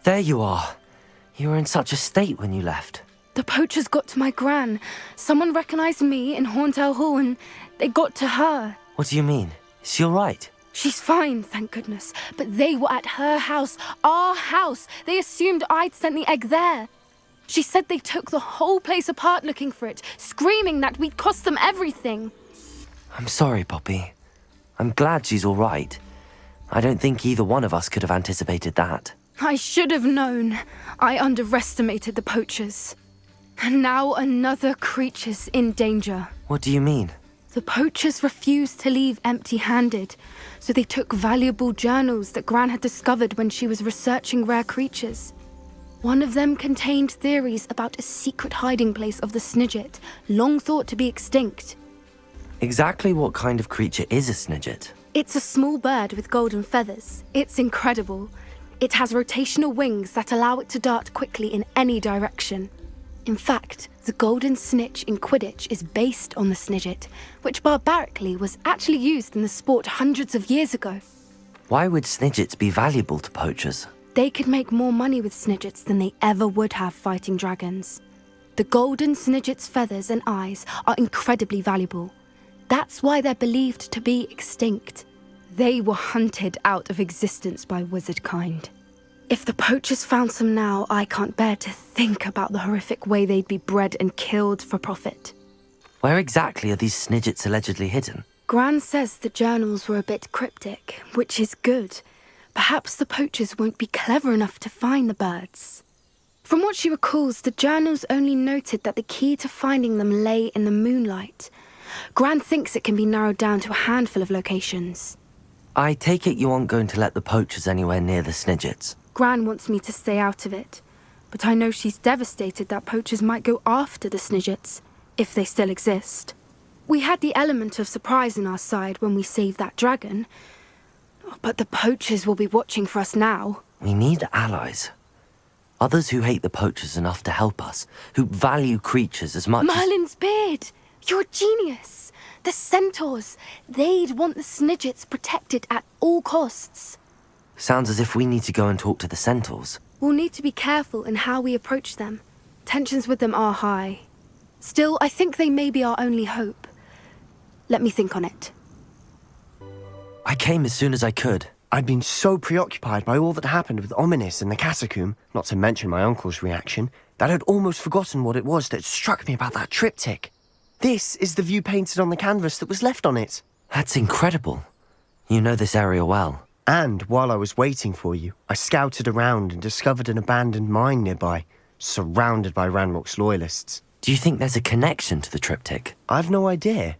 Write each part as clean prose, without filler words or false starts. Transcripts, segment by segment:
There you are. You were in such a state when you left. The poachers got to my gran. Someone recognized me in Horntail Hall and they got to her. What do you mean? Is she all right? She's fine, thank goodness. But they were at her house, our house. They assumed I'd sent the egg there. She said they took the whole place apart looking for it, screaming that we'd cost them everything. I'm sorry, Poppy. I'm glad she's all right. I don't think either one of us could have anticipated that. I should have known. I underestimated the poachers. And now another creature's in danger. What do you mean? The poachers refused to leave empty-handed, so they took valuable journals that Gran had discovered when she was researching rare creatures. One of them contained theories about a secret hiding place of the Snidget, long thought to be extinct. Exactly what kind of creature is a Snidget? It's a small bird with golden feathers. It's incredible. It has rotational wings that allow it to dart quickly in any direction. In fact, the Golden Snitch in Quidditch is based on the Snidget, which barbarically was actually used in the sport hundreds of years ago. Why would Snidgets be valuable to poachers? They could make more money with Snidgets than they ever would have fighting dragons. The Golden Snidget's feathers and eyes are incredibly valuable. That's why they're believed to be extinct. They were hunted out of existence by wizard kind. If the poachers found some now, I can't bear to think about the horrific way they'd be bred and killed for profit. Where exactly are these Snidgets allegedly hidden? Gran says the journals were a bit cryptic, which is good. Perhaps the poachers won't be clever enough to find the birds. From what she recalls, the journals only noted that the key to finding them lay in the moonlight. Gran thinks it can be narrowed down to a handful of locations. I take it you aren't going to let the poachers anywhere near the Snidgets. Gran wants me to stay out of it, but I know she's devastated that poachers might go after the Snidgets, if they still exist. We had the element of surprise on our side when we saved that dragon, but the poachers will be watching for us now. We need allies. Others who hate the poachers enough to help us, who value creatures as much Merlin's beard! You're a genius! The centaurs! They'd want the Snidgets protected at all costs. Sounds as if we need to go and talk to the centaurs. We'll need to be careful in how we approach them. Tensions with them are high. Still, I think they may be our only hope. Let me think on it. I came as soon as I could. I'd been so preoccupied by all that happened with Ominis and the catacomb, not to mention my uncle's reaction, that I'd almost forgotten what it was that struck me about that triptych. This is the view painted on the canvas that was left on it. That's incredible. You know this area well. And while I was waiting for you, I scouted around and discovered an abandoned mine nearby, surrounded by Ranrok's loyalists. Do you think there's a connection to the triptych? I've no idea,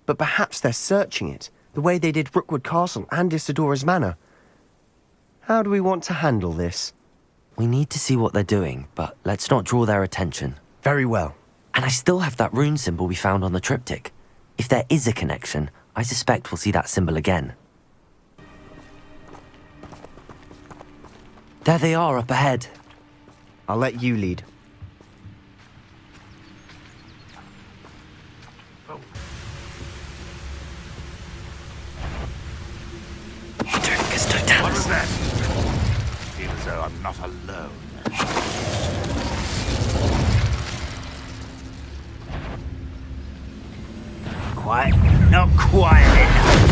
but perhaps they're searching it, the way they did Rookwood Castle and Isidora's Manor. How do we want to handle this? We need to see what they're doing, but let's not draw their attention. Very well. And I still have that rune symbol we found on the triptych. If there is a connection, I suspect we'll see that symbol again. There they are up ahead. I'll let you lead. What was that? I feel as though I'm not alone. Quiet? Not quiet enough.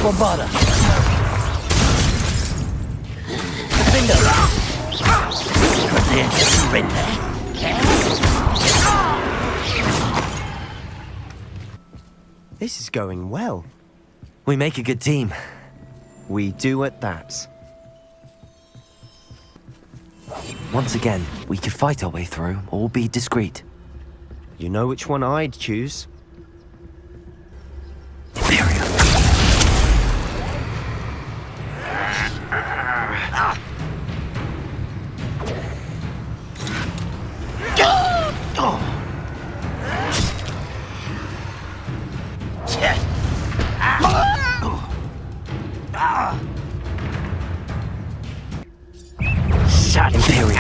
Bombarda. Defender. Prepare to surrender. This is going well. We make a good team. We do at that. Once again, we could fight our way through or be discreet. You know which one I'd choose. Shut Imperial.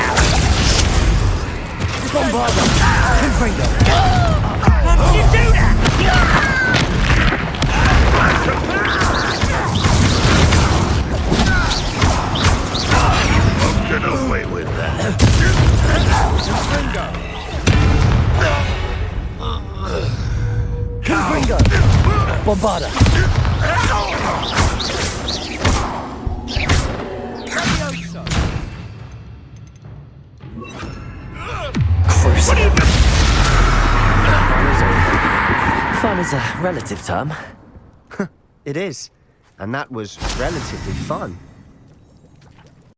Bombarda! Confringo! How did you do that? Won't get away with that. Confringo! Bombarda! Crucible! Fun is a relative term. It is. And that was relatively fun.